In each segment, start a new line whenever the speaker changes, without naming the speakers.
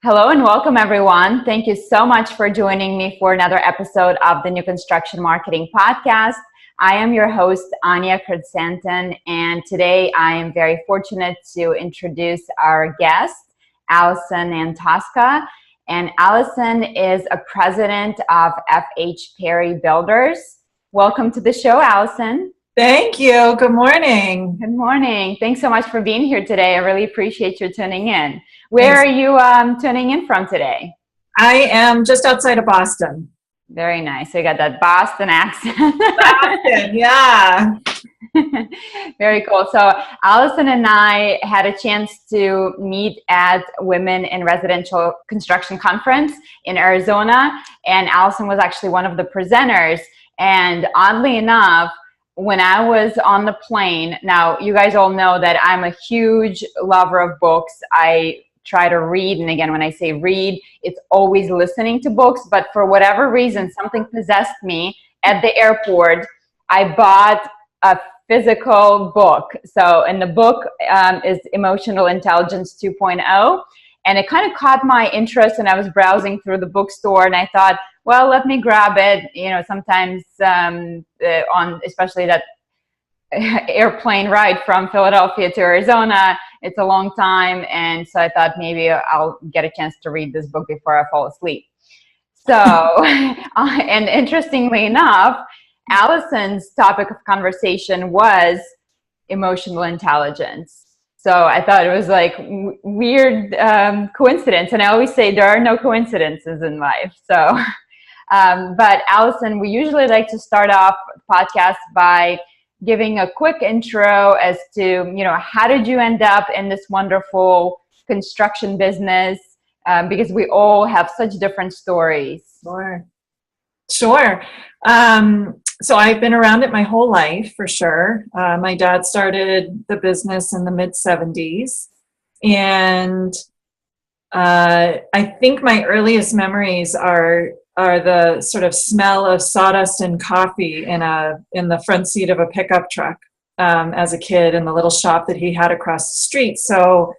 Hello and welcome everyone. Thank you so much for joining me for another episode of the New Construction Marketing Podcast. I am your host, Anya Kurtsanton, and today I am very fortunate to introduce our guest, Allison Iantosca. And Allison is a president of FH Perry Builders. Welcome to the show, Allison.
Thank you. Good morning.
Good morning. Thanks so much for being here today. I really appreciate you tuning in. Where are you tuning in from today?
I am just outside of Boston.
Very nice. So you got that Boston accent.
Boston, yeah.
Very cool. So Allison and I had a chance to meet at Women in Residential Construction Conference in Arizona. And Allison was actually one of the presenters. And oddly enough, when I was on the plane, now you guys all know that I'm a huge lover of books. I try to read, and again, when I say read, it's always listening to books, but for whatever reason, something possessed me at the airport. I bought a physical book. So, and the book is Emotional Intelligence 2.0, and it kind of caught my interest, and I was browsing through the bookstore, and I thought, well, let me grab it. You know, sometimes on especially that airplane ride from Philadelphia to Arizona, it's a long time, and so I thought maybe I'll get a chance to read this book before I fall asleep. So, and interestingly enough, Allison's topic of conversation was emotional intelligence. So I thought it was like weird coincidence, and I always say there are no coincidences in life. So, but Allison, we usually like to start off the podcast by giving a quick intro as to, you know, how did you end up in this wonderful construction business? Because we all have such different stories.
Sure. So I've been around it my whole life, for sure. My dad started the business in the mid-'70s. And I think my earliest memories are the sort of smell of sawdust and coffee in the front seat of a pickup truck as a kid in the little shop that he had across the street. So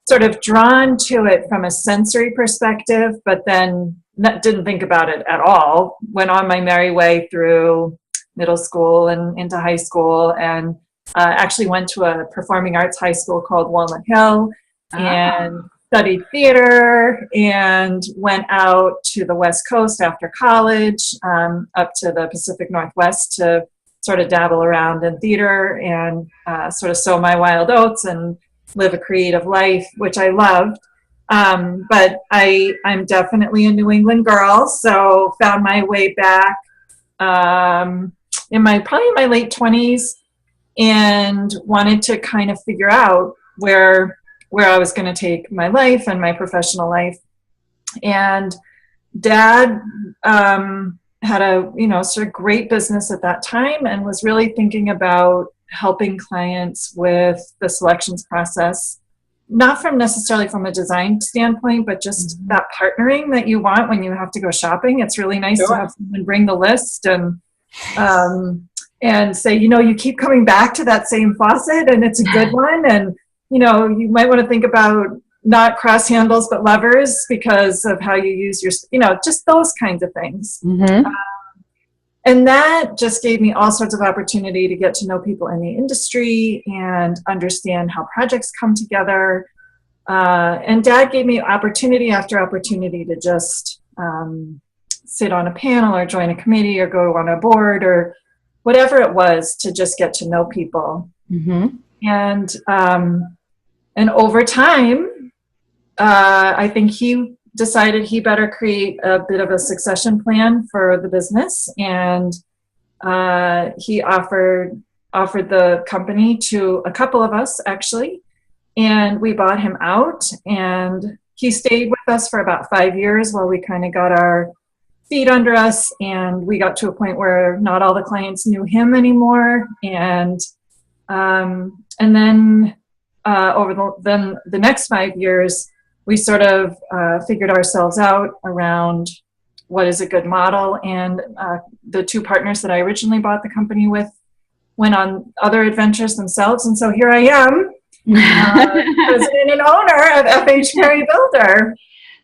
sort of drawn to it from a sensory perspective, but then didn't think about it at all. Went on my merry way through middle school and into high school, and actually went to a performing arts high school called Walnut Hill and studied theater, and went out to the West Coast after college, up to the Pacific Northwest to sort of dabble around in theater and sort of sow my wild oats and live a creative life, which I loved. But I'm definitely a New England girl, so found my way back in probably my late 20s, and wanted to kind of figure out where I was going to take my life and my professional life. And Dad had a sort of great business at that time, and was really thinking about helping clients with the selections process, not necessarily from a design standpoint, but just that partnering that you want when you have to go shopping. It's really nice to have someone bring the list and say, you keep coming back to that same faucet, and it's a good one. And you might want to think about not cross handles, but levers because of how you use your, just those kinds of things.
Mm-hmm.
And that just gave me all sorts of opportunity to get to know people in the industry and understand how projects come together. And Dad gave me opportunity after opportunity to just sit on a panel or join a committee or go on a board or whatever it was to just get to know people.
Mm-hmm.
And over time, I think he decided he better create a bit of a succession plan for the business, and he offered the company to a couple of us, actually, and we bought him out, and he stayed with us for about 5 years while we kind of got our feet under us, and we got to a point where not all the clients knew him anymore, and then over the next 5 years, we sort of figured ourselves out around what is a good model. And the two partners that I originally bought the company with went on other adventures themselves. And so here I am, president and owner of FH Perry Builder.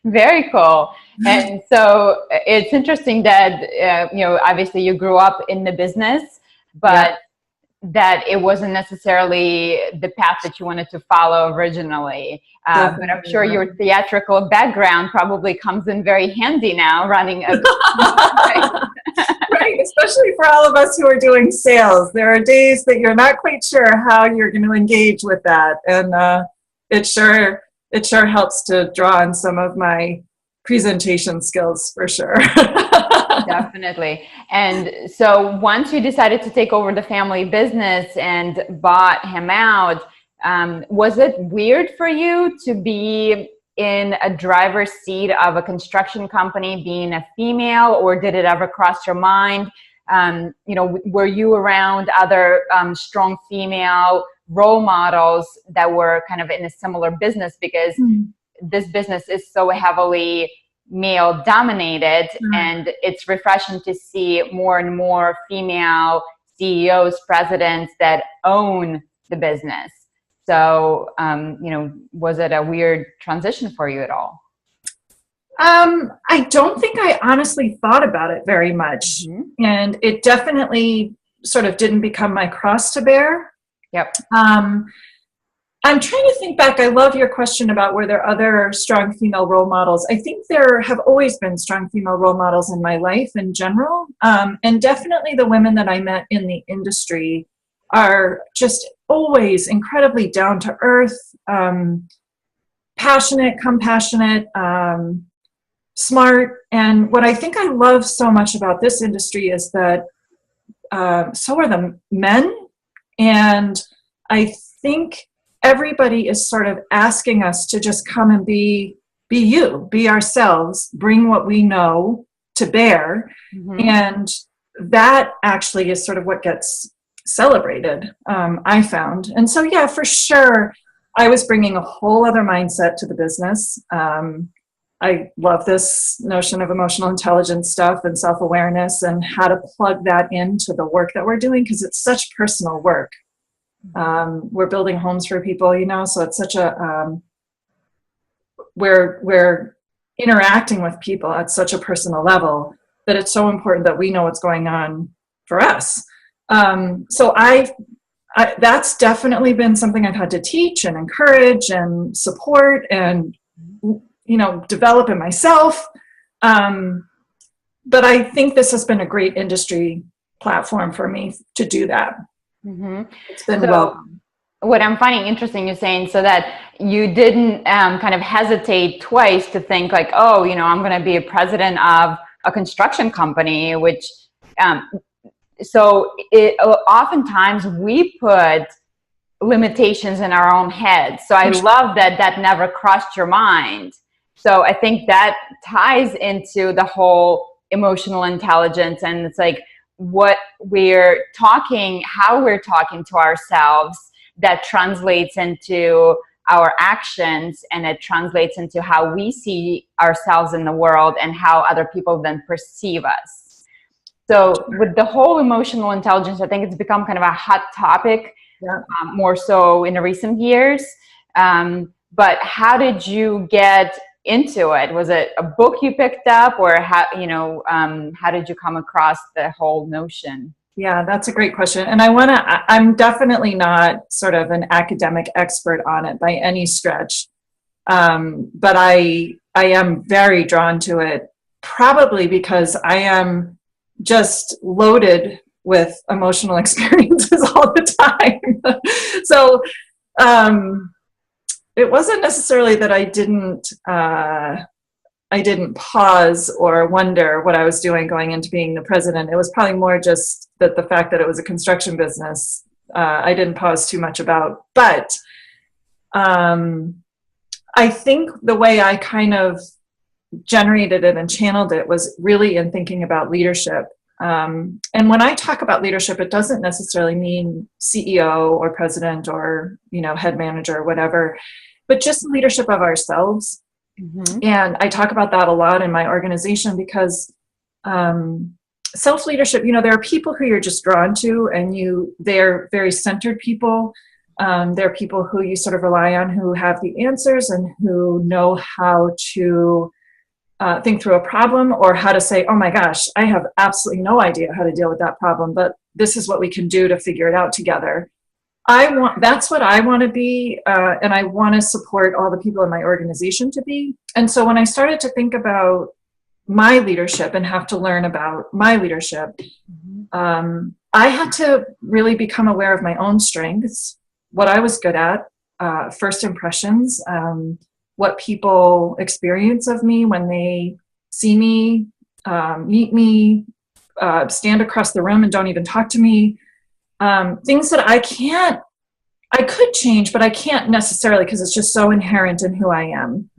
Very cool. And so it's interesting that, obviously you grew up in the business, but that it wasn't necessarily the path that you wanted to follow originally. But I'm sure your theatrical background probably comes in very handy now running a
Right, especially for all of us who are doing sales. There are days that you're not quite sure how you're going to engage with that. And it sure helps to draw on some of my presentation skills for sure.
Definitely. And so once you decided to take over the family business and bought him out, was it weird for you to be in a driver's seat of a construction company being a female, or did it ever cross your mind? Were you around other strong female role models that were kind of in a similar business? Because this business is so heavily male dominated, and it's refreshing to see more and more female CEOs, presidents that own the business. So, was it a weird transition for you at all?
I don't think I honestly thought about it very much. And it definitely sort of didn't become my cross to bear.
Yep.
I'm trying to think back. I love your question about were there other strong female role models. I think there have always been strong female role models in my life in general. And definitely the women that I met in the industry are just always incredibly down to earth, passionate, compassionate, smart. And what I think I love so much about this industry is that so are the men. And I think everybody is sort of asking us to just come and be ourselves, bring what we know to bear. And that actually is sort of what gets celebrated, I found. And so, yeah, for sure, I was bringing a whole other mindset to the business. I love this notion of emotional intelligence stuff and self-awareness and how to plug that into the work that we're doing, because it's such personal work. We're building homes for people, so it's such a, we're interacting with people at such a personal level that it's so important that we know what's going on for us. So that's definitely been something I've had to teach and encourage and support and, develop in myself. But I think this has been a great industry platform for me to do that. It's been welcome.
What I'm finding interesting, you're saying, so that you didn't kind of hesitate twice to think like, oh, I'm going to be a president of a construction company, which, oftentimes we put limitations in our own heads. So I love that never crossed your mind. So I think that ties into the whole emotional intelligence, and it's like, what we're talking, how we're talking to ourselves, that translates into our actions, and it translates into how we see ourselves in the world and how other people then perceive us. So with the whole emotional intelligence, I think it's become kind of a hot topic, more so in the recent years. But how did you get into it? Was it a book you picked up, or how did you come across the whole notion?
Yeah, that's a great question. And I'm definitely not sort of an academic expert on it by any stretch. But I am very drawn to it, probably because I am just loaded with emotional experiences all the time. So, it wasn't necessarily that I didn't pause or wonder what I was doing going into being the president. It was probably more just that the fact that it was a construction business, I didn't pause too much about. But I think the way I kind of generated it and channeled it was really in thinking about leadership. And when I talk about leadership, it doesn't necessarily mean CEO or president or, head manager or whatever, but just leadership of ourselves. And I talk about that a lot in my organization because self-leadership, there are people who you're just drawn to, and they're very centered people. They're people who you sort of rely on, who have the answers and who know how to think through a problem, or how to say, oh my gosh, I have absolutely no idea how to deal with that problem, but this is what we can do to figure it out together. That's what I want to be, and I want to support all the people in my organization to be. And so when I started to think about my leadership and have to learn about my leadership, I had to really become aware of my own strengths, what I was good at, first impressions, what people experience of me when they see me, meet me, stand across the room and don't even talk to me. Things that I could change, but I can't necessarily, because it's just so inherent in who I am.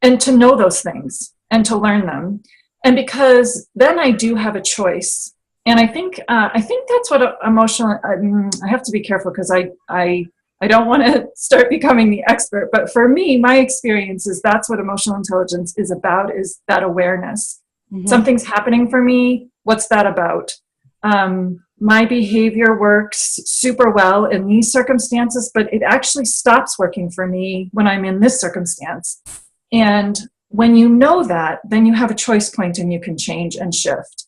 And to know those things and to learn them. And because then I do have a choice. And I think that's what emotional, I have to be careful because I don't want to start becoming the expert, but for me, my experience is that's what emotional intelligence is about, is that awareness. Something's happening for me. What's that about? My behavior works super well in these circumstances, but it actually stops working for me when I'm in this circumstance. And when you know that, then you have a choice point and you can change and shift.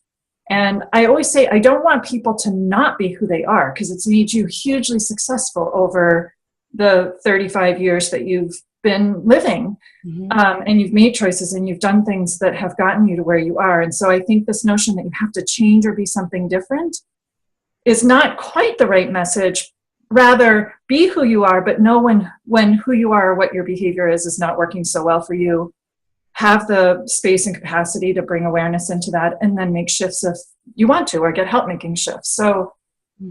And I always say, I don't want people to not be who they are, because it's made you hugely successful over the 35 years that you've been living. And you've made choices and you've done things that have gotten you to where you are. And so I think this notion that you have to change or be something different is not quite the right message. Rather, be who you are, but know when who you are or what your behavior is not working so well for you. Have the space and capacity to bring awareness into that, and then make shifts if you want to, or get help making shifts. So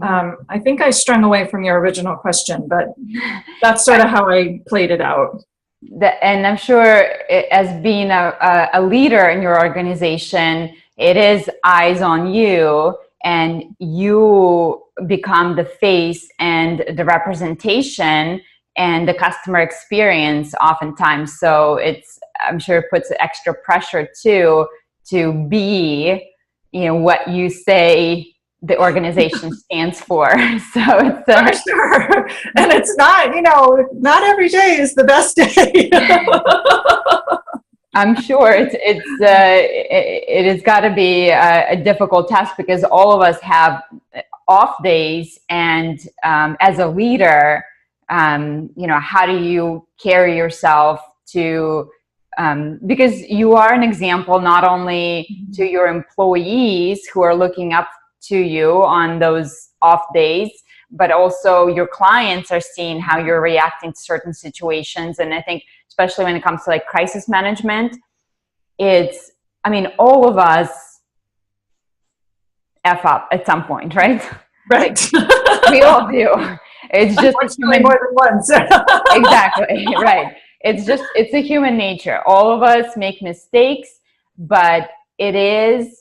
I think I strung away from your original question, but that's sort of how I played it out.
And I'm sure as being a leader in your organization, it is eyes on you, and you become the face and the representation and the customer experience oftentimes. So I'm sure it puts extra pressure too, to be, what you say the organization stands for. So it's
for sure. And it's not, not every day is the best day.
I'm sure it has got to be a difficult task, because all of us have off days, and as a leader, how do you carry yourself to, because you are an example not only to your employees who are looking up to you on those off days, but also your clients are seeing how you're reacting to certain situations. And I think especially when it comes to like crisis management, all of us F up at some point, right?
Right.
We all do. It's just
more than once.
Exactly. Right. It's a human nature. All of us make mistakes, but it is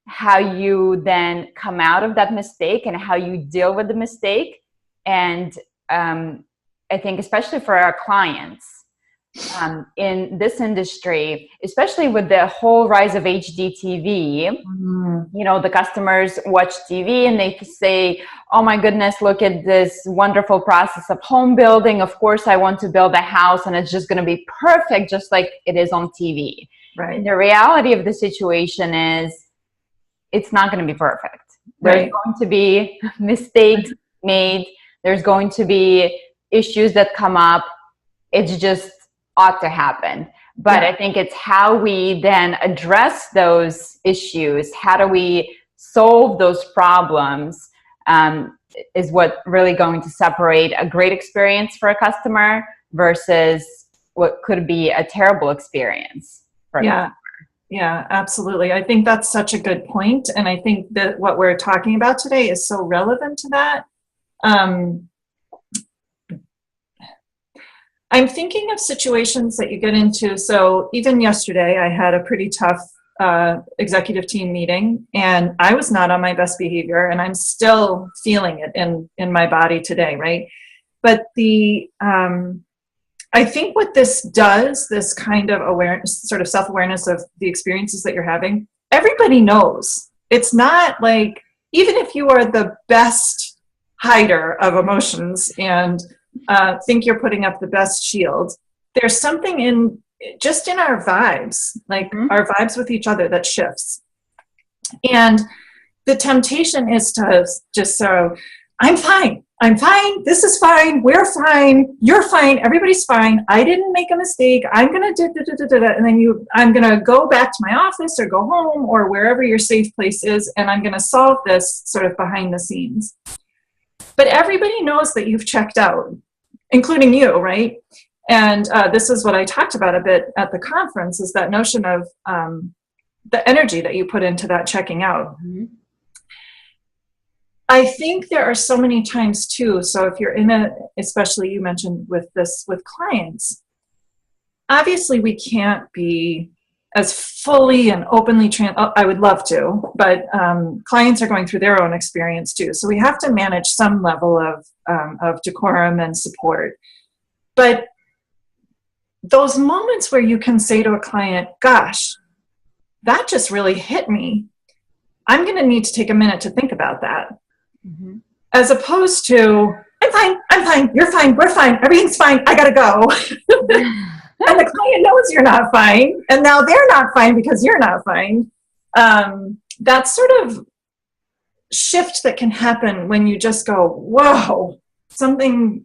how you then come out of that mistake and how you deal with the mistake. And I think especially for our clients in this industry, especially with the whole rise of HD TV, the customers watch TV and they say, oh my goodness, look at this wonderful process of home building. Of course, I want to build a house and it's just going to be perfect, just like it is on TV.
Right.
And the reality of the situation is it's not going to be perfect. There's going to be mistakes made. There's going to be issues that come up. It's just ought to happen. But I think it's how we then address those issues. How do we solve those problems is what really going to separate a great experience for a customer versus what could be a terrible experience for a customer.
Yeah, absolutely. I think that's such a good point. And I think that what we're talking about today is so relevant to that. I'm thinking of situations that you get into. So even yesterday, I had a pretty tough executive team meeting, and I was not on my best behavior, and I'm still feeling it in my body today, right? But I think what this does, this kind of awareness, sort of self-awareness of the experiences that you're having, everybody knows. It's not like, even if you are the best hider of emotions and think you're putting up the best shield. There's something in our vibes, like our vibes with each other, that shifts. And the temptation is to just I'm fine, this is fine, we're fine, you're fine, everybody's fine, I didn't make a mistake, I'm gonna and then I'm gonna go back to my office or go home or wherever your safe place is, and I'm gonna solve this sort of behind the scenes. But everybody knows that you've checked out, including you, right? And this is what I talked about a bit at the conference, is that notion of the energy that you put into that checking out. I think there are so many times too, so if you're especially you mentioned with clients, obviously we can't be as fully and openly I would love to, but clients are going through their own experience too. So we have to manage some level of decorum and support. But those moments where you can say to a client, gosh, that just really hit me, I'm going to need to take a minute to think about that. As opposed to, I'm fine, you're fine, we're fine, everything's fine, I gotta go. And the client knows you're not fine, and now they're not fine because you're not fine. That sort of shift that can happen when you just go, whoa, something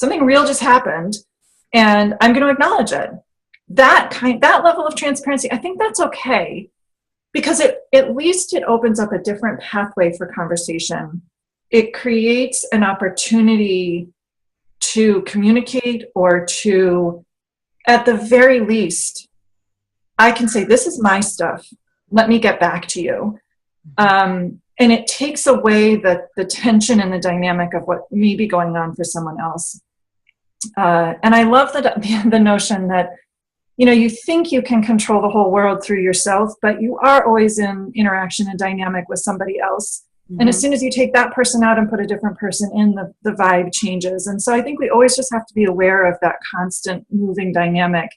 real just happened, and I'm going to acknowledge it. That level of transparency, I think that's okay, because at least it opens up a different pathway for conversation. It creates an opportunity to communicate, or to, at the very least, I can say, this is my stuff, let me get back to you. And it takes away the tension and the dynamic of what may be going on for someone else. And I love the notion that, you think you can control the whole world through yourself, but you are always in interaction and dynamic with somebody else. And as soon as you take that person out and put a different person in, the vibe changes. And so I think we always just have to be aware of that constant moving dynamic,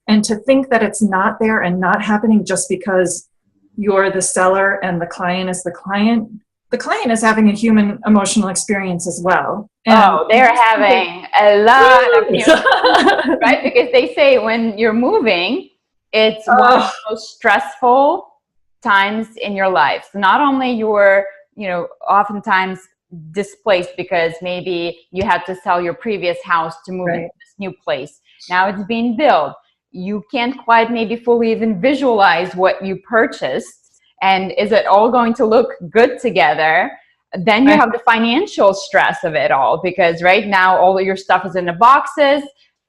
and to think that it's not there and not happening just because you're the seller and the client is the client. The client is having a human emotional experience as well. And
they're having a lot of human, right? Because they say when you're moving, it's one of the most stressful times in your life. So not only you're, oftentimes displaced because maybe you had to sell your previous house to move into this new place. Now it's being built. You can't quite maybe fully even visualize what you purchased. And is it all going to look good together? Then you have the financial stress of it all, because right now all of your stuff is in the boxes.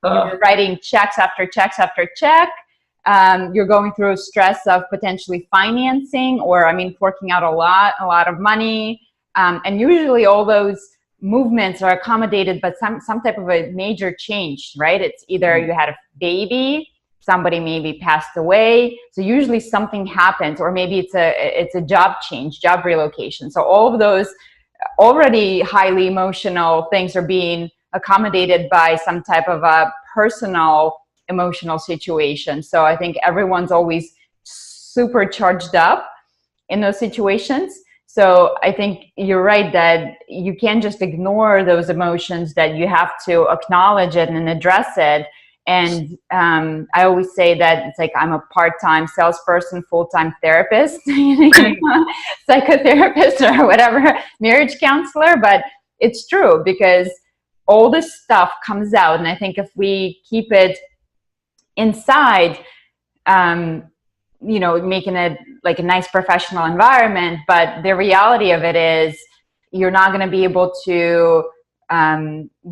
You're writing checks after checks after check. You're going through a stress of potentially financing, or forking out a lot of money. And usually all those movements are accommodated by some type of a major change, right? It's either you had a baby, somebody maybe passed away. So usually something happens, or maybe it's a job change, job relocation. So all of those already highly emotional things are being accommodated by some type of a personal emotional situation. So I think everyone's always super charged up in those situations. So I think you're right that you can't just ignore those emotions, that you have to acknowledge it and address it. And I always say that it's like I'm a part-time salesperson, full-time therapist, psychotherapist, or whatever, marriage counselor. But it's true, because all this stuff comes out. And I think if we keep it inside, making it like a nice professional environment, but the reality of it is you're not going to be able to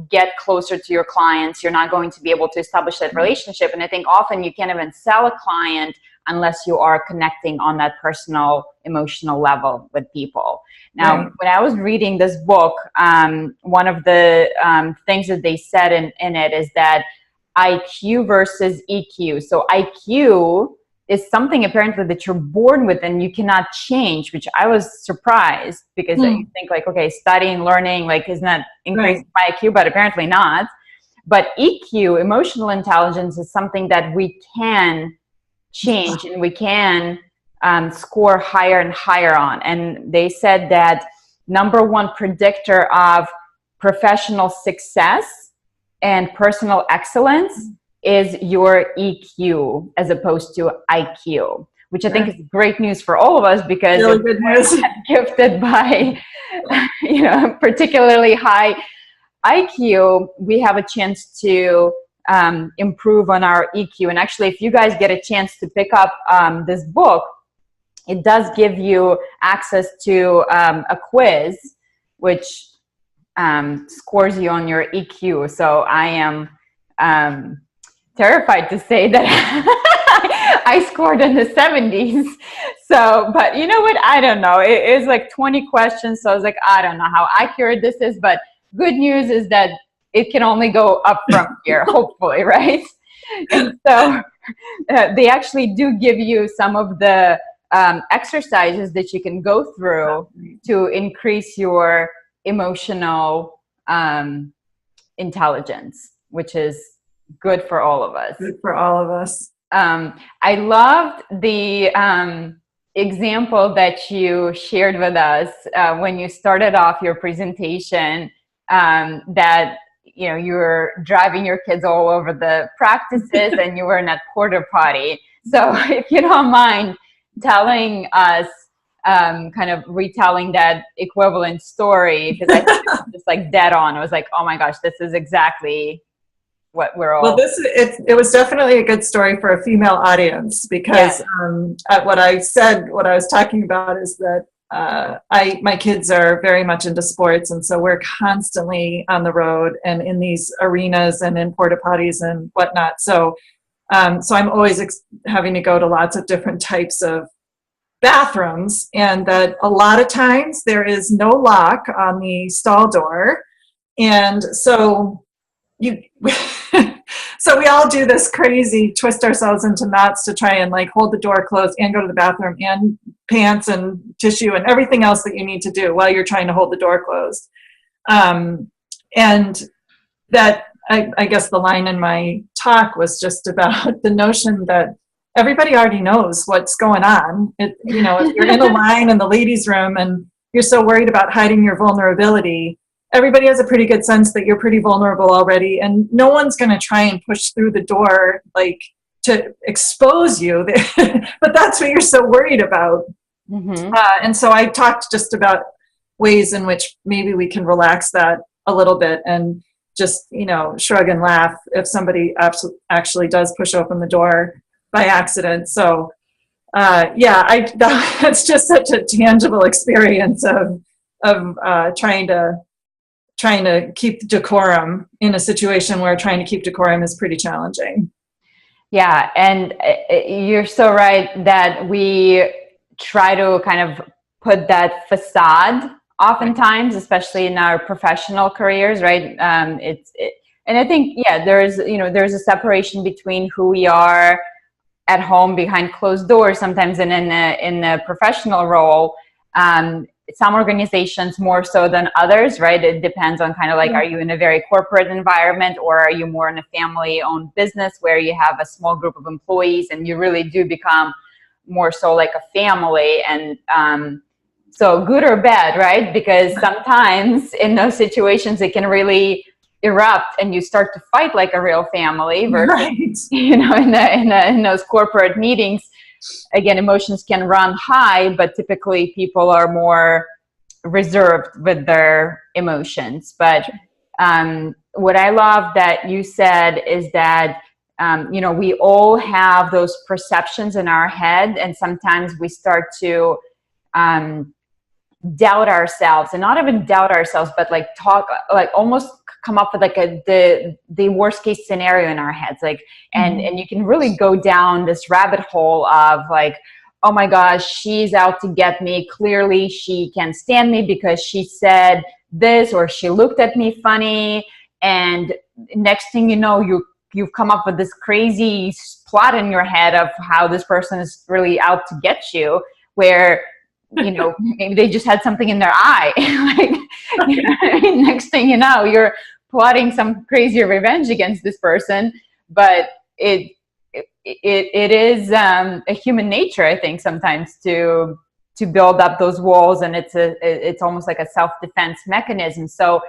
get closer to your clients. You're not going to be able to establish that relationship. And I think often you can't even sell a client unless you are connecting on that personal, emotional level with people. Now, when I was reading this book, one of the things that they said in it is that IQ versus EQ. So IQ is something apparently that you're born with and you cannot change, which I was surprised, because you think like, okay, studying, learning, like, isn't that increasing my IQ? But apparently not. But EQ, emotional intelligence, is something that we can change and we can score higher and higher on. And they said that number one predictor of professional success and personal excellence is your EQ as opposed to IQ, which I think is great news for all of us, because
really good news.
Gifted by, particularly high IQ, we have a chance to improve on our EQ. And actually, if you guys get a chance to pick up this book, it does give you access to a quiz, which scores you on your EQ. So I am terrified to say that I scored in the 70s. So, but you know what? I don't know. It is like 20 questions. So I was like, I don't know how accurate this is, but good news is that it can only go up from here, hopefully, right? And so they actually do give you some of the exercises that you can go through to increase your emotional intelligence, which is good for all of us.
Good for all of us.
I loved the example that you shared with us when you started off your presentation, that you were driving your kids all over the practices and you were in that porta potty. So if you don't mind telling us, kind of retelling that equivalent story, because I think it's just like dead on. I was like, oh my gosh, this is exactly what we're all.
Well, it was definitely a good story for a female audience, because what I was talking about is that my kids are very much into sports, and so we're constantly on the road and in these arenas and in porta potties and whatnot. So I'm always having to go to lots of different types of bathrooms, and that a lot of times there is no lock on the stall door, and so so we all do this crazy twist ourselves into knots to try and like hold the door closed and go to the bathroom, and pants and tissue and everything else that you need to do while you're trying to hold the door closed. And that, I guess the line in my talk was just about the notion that everybody already knows what's going on. If you're in a line in the ladies' room and you're so worried about hiding your vulnerability, everybody has a pretty good sense that you're pretty vulnerable already, and no one's going to try and push through the door like to expose you. But that's what you're so worried about. Mm-hmm. And so I talked just about ways in which maybe we can relax that a little bit and just, shrug and laugh if somebody actually does push open the door by accident. So that's just such a tangible experience of trying to keep decorum in a situation where trying to keep decorum is pretty challenging.
Yeah, and you're so right that we try to kind of put that facade oftentimes, especially in our professional careers, right? And I think, there's a separation between who we are at home behind closed doors sometimes, and in a professional role. Some organizations more so than others, right? It depends on kind of like, are you in a very corporate environment, or are you more in a family-owned business where you have a small group of employees and you really do become more so like a family? And so good or bad, right? Because sometimes in those situations it can really erupt and you start to fight like a real family versus, in those corporate meetings. Again, emotions can run high, but typically people are more reserved with their emotions. But what I love that you said is that, we all have those perceptions in our head, and sometimes we start to doubt ourselves, and not even doubt ourselves, but like almost come up with like the worst case scenario in our heads, like, and you can really go down this rabbit hole of like, oh my gosh, she's out to get me. Clearly she can't stand me because she said this, or she looked at me funny. And next thing you know, you've come up with this crazy plot in your head of how this person is really out to get you, where maybe they just had something in their eye. Next thing you know, you're plotting some crazy revenge against this person. But it is a human nature, I think, sometimes to build up those walls, and it's almost like a self-defense mechanism. So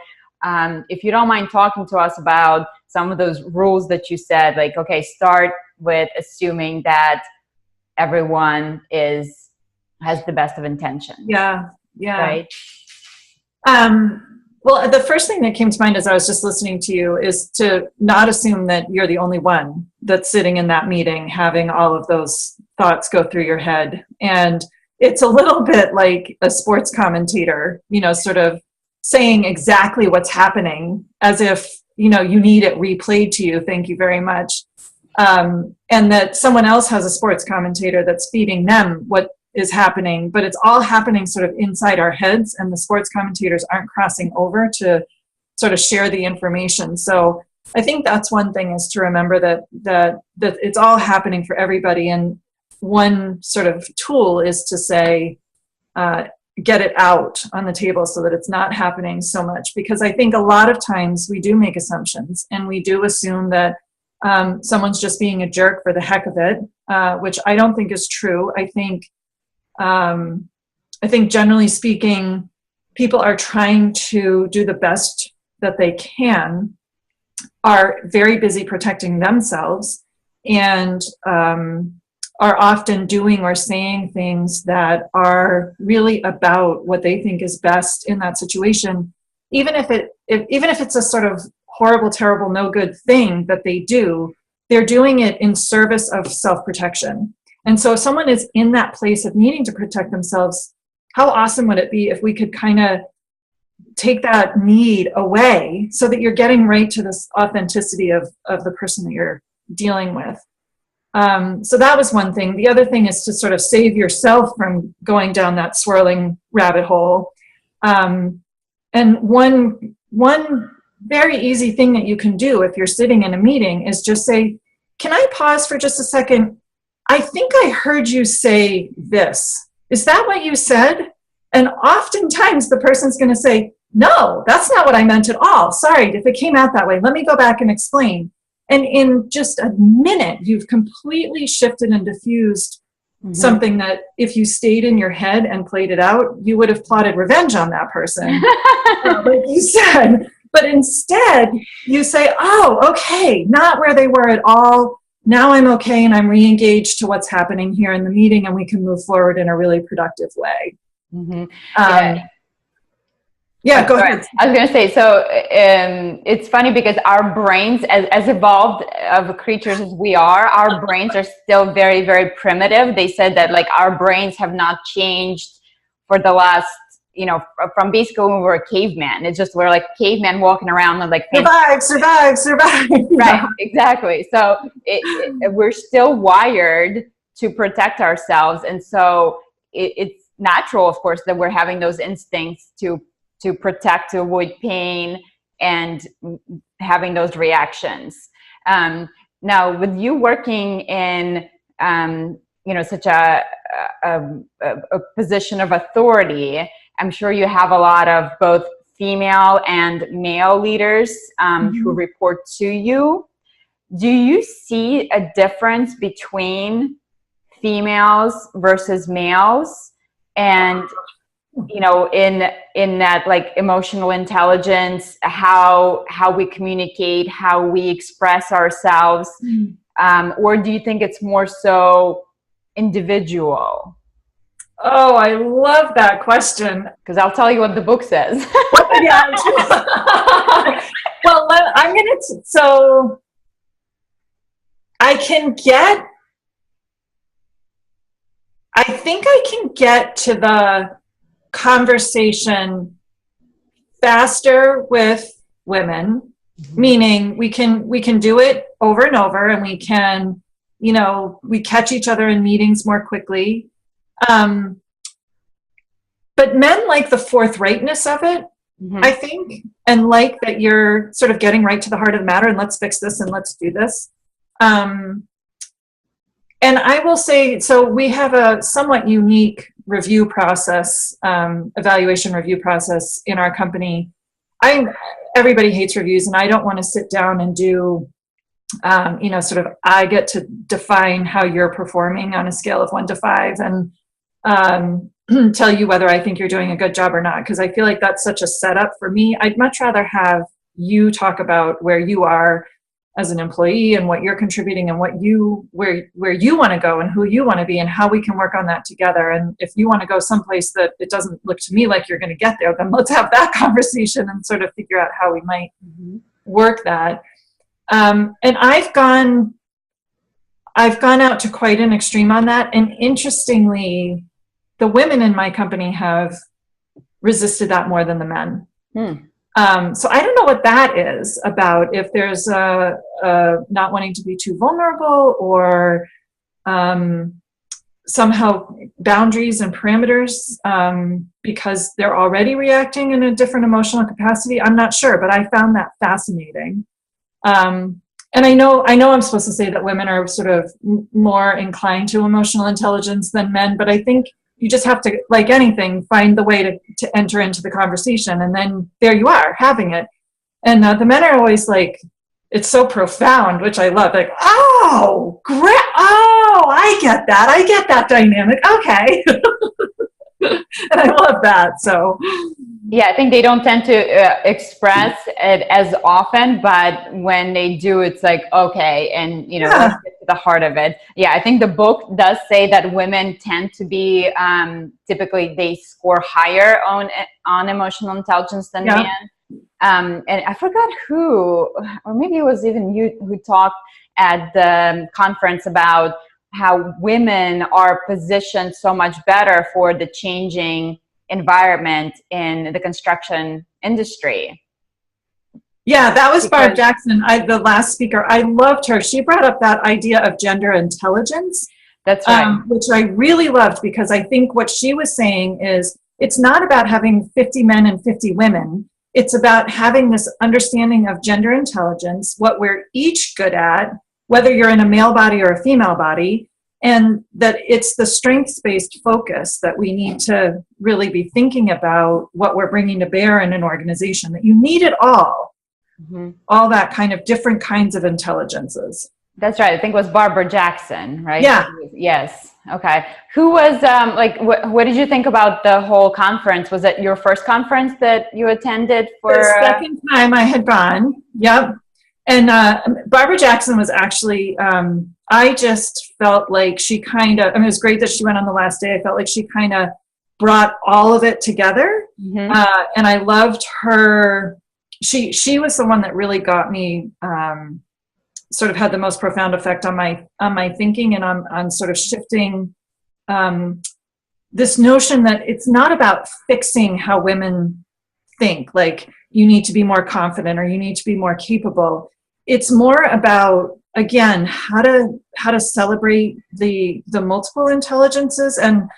if you don't mind talking to us about some of those rules that you said, like, okay, start with assuming that everyone has the best of intentions.
Yeah.
Right.
Well, the first thing that came to mind as I was just listening to you is to not assume that you're the only one that's sitting in that meeting having all of those thoughts go through your head. And it's a little bit like a sports commentator, sort of saying exactly what's happening as if, you need it replayed to you. Thank you very much. And that someone else has a sports commentator that's feeding them what is happening, but it's all happening sort of inside our heads, and the sports commentators aren't crossing over to sort of share the information. So I think that's one thing, is to remember that it's all happening for everybody. And one sort of tool is to say, get it out on the table so that it's not happening so much. Because I think a lot of times we do make assumptions, and we do assume that someone's just being a jerk for the heck of it, which I don't think is true. I think generally speaking, people are trying to do the best that they can, are very busy protecting themselves, and are often doing or saying things that are really about what they think is best in that situation, even if it's a sort of horrible, terrible, no good thing that they do. They're doing it in service of self-protection. And so if someone is in that place of needing to protect themselves, how awesome would it be if we could kind of take that need away so that you're getting right to this authenticity of the person that you're dealing with. So that was one thing. The other thing is to sort of save yourself from going down that swirling rabbit hole. And one very easy thing that you can do if you're sitting in a meeting is just say, can I pause for just a second? I think I heard you say this. Is that what you said? And oftentimes the person's going to say, no, that's not what I meant at all. Sorry if it came out that way. Let me go back and explain. And in just a minute, you've completely shifted and diffused something that if you stayed in your head and played it out, you would have plotted revenge on that person, like you said. But instead, you say, oh, okay, not where they were at all. Now I'm okay, and I'm re-engaged to what's happening here in the meeting, and we can move forward in a really productive way. Yeah, go ahead.
I was going to say, so it's funny because our brains, as evolved of creatures as we are, our brains are still very, very primitive. They said that like our brains have not changed for the last, from basically when we were a caveman. It's just we're like cavemen walking around with like
survive.
Right, exactly. So we're still wired to protect ourselves, and so it's natural, of course, that we're having those instincts to protect, to avoid pain, and having those reactions. Now, with you working in such a position of authority, I'm sure you have a lot of both female and male leaders who report to you. Do you see a difference between females versus males? And in that like emotional intelligence, how we communicate, how we express ourselves, or do you think it's more so individual?
Oh, I love that question.
Because I'll tell you what the book says.
Well, so I think I can get to the conversation faster with women, meaning we can do it over and over, and we can, we catch each other in meetings more quickly. But men like the forthrightness of it, I think, and like that you're sort of getting right to the heart of the matter, and let's fix this and let's do this. And I will say, so we have a somewhat unique review process, evaluation review process in our company. Everybody hates reviews, and I don't want to sit down and do, sort of, I get to define how you're performing on a scale of 1 to 5. And tell you whether I think you're doing a good job or not, because I feel like that's such a setup for me. I'd much rather have you talk about where you are as an employee and what you're contributing and what you where you want to go and who you want to be and how we can work on that together. And if you want to go someplace that it doesn't look to me like you're going to get there, then let's have that conversation and sort of figure out how we might work that. And I've gone out to quite an extreme on that. And interestingly, the women in my company have resisted that more than the men. So I don't know what that is about, if there's a not wanting to be too vulnerable or somehow boundaries and parameters because they're already reacting in a different emotional capacity. I'm not sure, but I found that fascinating. And I know I'm supposed to say that women are sort of more inclined to emotional intelligence than men, but I think you just have to, like anything, find the way to enter into the conversation, and then there you are, having it. And the men are always like, it's so profound, which I love. Like, oh, great! Oh, I get that dynamic. Okay, and I love that. So,
yeah, I think they don't tend to express it as often, but when they do, it's like, okay, and let's get to the heart of it. Yeah, I think the book does say that women tend to be typically they score higher on emotional intelligence than men. And I forgot who, or maybe it was even you who talked at the conference about how women are positioned so much better for the changing environment in the construction industry.
Yeah, that was Barb Jackson, the last speaker. I loved her. She brought up that idea of gender intelligence.
That's right.
Which I really loved, because I think what she was saying is it's not about having 50 men and 50 women. It's about having this understanding of gender intelligence, what we're each good at, whether you're in a male body or a female body, and that it's the strengths-based focus that we need to really be thinking about what we're bringing to bear in an organization, that you need it all. All that kind of different kinds of intelligences.
That's right. I think it was Barbara Jackson, right?
Yeah.
Yes. Okay. Who was what did you think about the whole conference? Was it your first conference that you attended? For
the second time I had gone. Yep. And Barbara Jackson was actually, I just felt like she kind of, it was great that she went on the last day. I felt like she kind of brought all of it together. And I loved her. She was the one that really got me, sort of had the most profound effect on my thinking and on sort of shifting this notion that it's not about fixing how women think, like you need to be more confident or you need to be more capable. It's more about, again, how to celebrate the multiple intelligences. And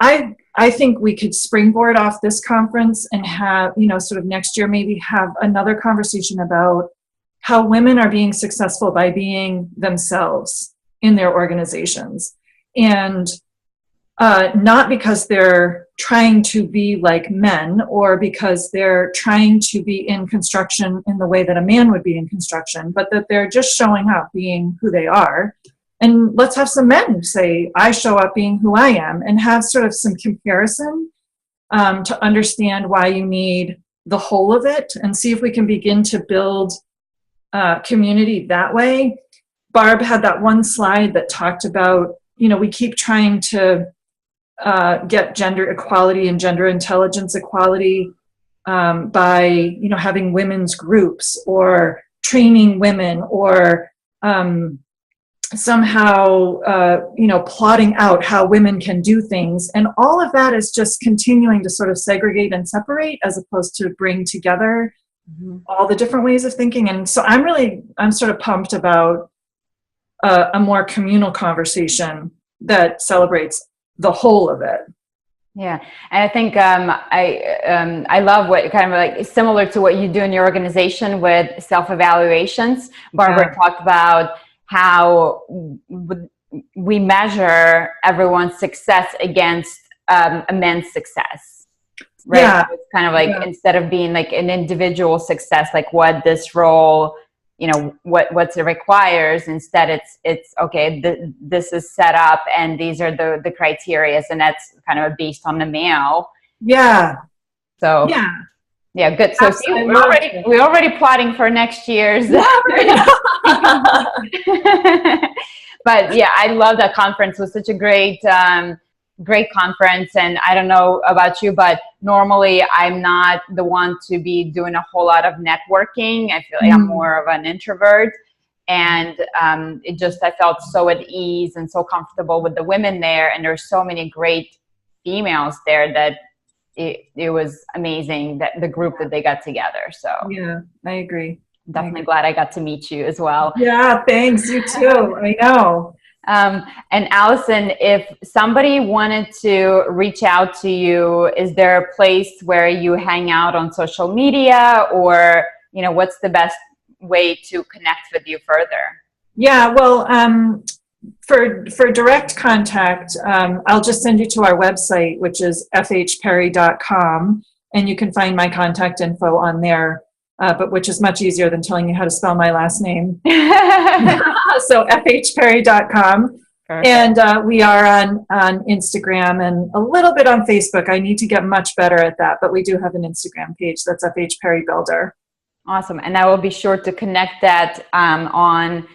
I think we could springboard off this conference and have, sort of next year, maybe have another conversation about how women are being successful by being themselves in their organizations. And not because they're trying to be like men or because they're trying to be in construction in the way that a man would be in construction, but that they're just showing up being who they are. And let's have some men say, I show up being who I am, and have sort of some comparison to understand why you need the whole of it, and see if we can begin to build community that way. Barb had that one slide that talked about, we keep trying to get gender equality and gender intelligence equality by, having women's groups or training women or somehow, plotting out how women can do things. And all of that is just continuing to sort of segregate and separate as opposed to bring together all the different ways of thinking. And so I'm sort of pumped about a more communal conversation that celebrates the whole of it.
Yeah, and I think I love what kind of like similar to what you do in your organization with self-evaluations. Barbara talked about how we measure everyone's success against a man's success, right?
Yeah.
So it's kind of like instead of being like an individual success, like what this role what it requires. Instead, it's okay, this is set up and these are the criteria, and that's kind of based on the male.
Yeah.
So yeah, good. So see, we're already plotting for next year's. But yeah, I love that conference. It was such a great conference. And I don't know about you, but normally I'm not the one to be doing a whole lot of networking. I feel like I'm more of an introvert. And I felt so at ease and so comfortable with the women there. And there's so many great females there that it was amazing, that the group that they got together. So
yeah, I agree.
Definitely glad I got to meet you as well.
Yeah, thanks. You too. I know.
And Allison, if somebody wanted to reach out to you, is there a place where you hang out on social media, or, what's the best way to connect with you further?
Yeah, well, for direct contact, I'll just send you to our website, which is fhperry.com, and you can find my contact info on there. But which is much easier than telling you how to spell my last name. So fhperry.com. Perfect. And we are on Instagram and a little bit on Facebook. I need to get much better at that, but we do have an Instagram page. That's FH Perry Builder.
Awesome. And I will be sure to connect that on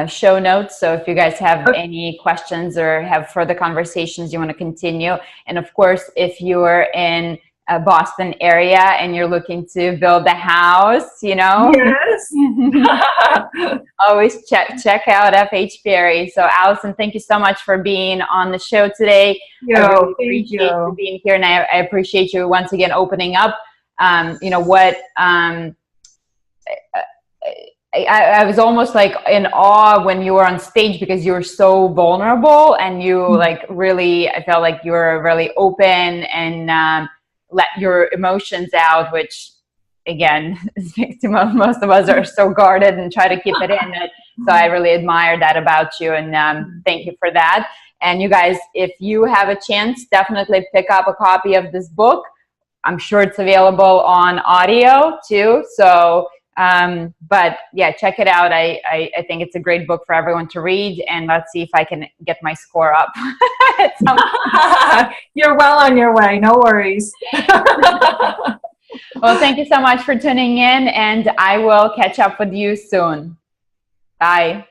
show notes. So if you guys have any questions or have further conversations you want to continue. And of course, if you're in Boston area and you're looking to build a house,
Yes.
Always check out FH Perry. So Allison, thank you so much for being on the show today. I really appreciate you being here, and I appreciate you once again opening up. I was almost like in awe when you were on stage, because you were so vulnerable and you I felt like you were really open and let your emotions out, which again speaks to most of us are so guarded and try to keep it in. So I really admire that about you, and thank you for that. And you guys, if you have a chance, definitely pick up a copy of this book. I'm sure it's available on audio too. So, but yeah, check it out. I think it's a great book for everyone to read, and let's see if I can get my score up.
You're well on your way. No worries.
Well, thank you so much for tuning in, and I will catch up with you soon. Bye.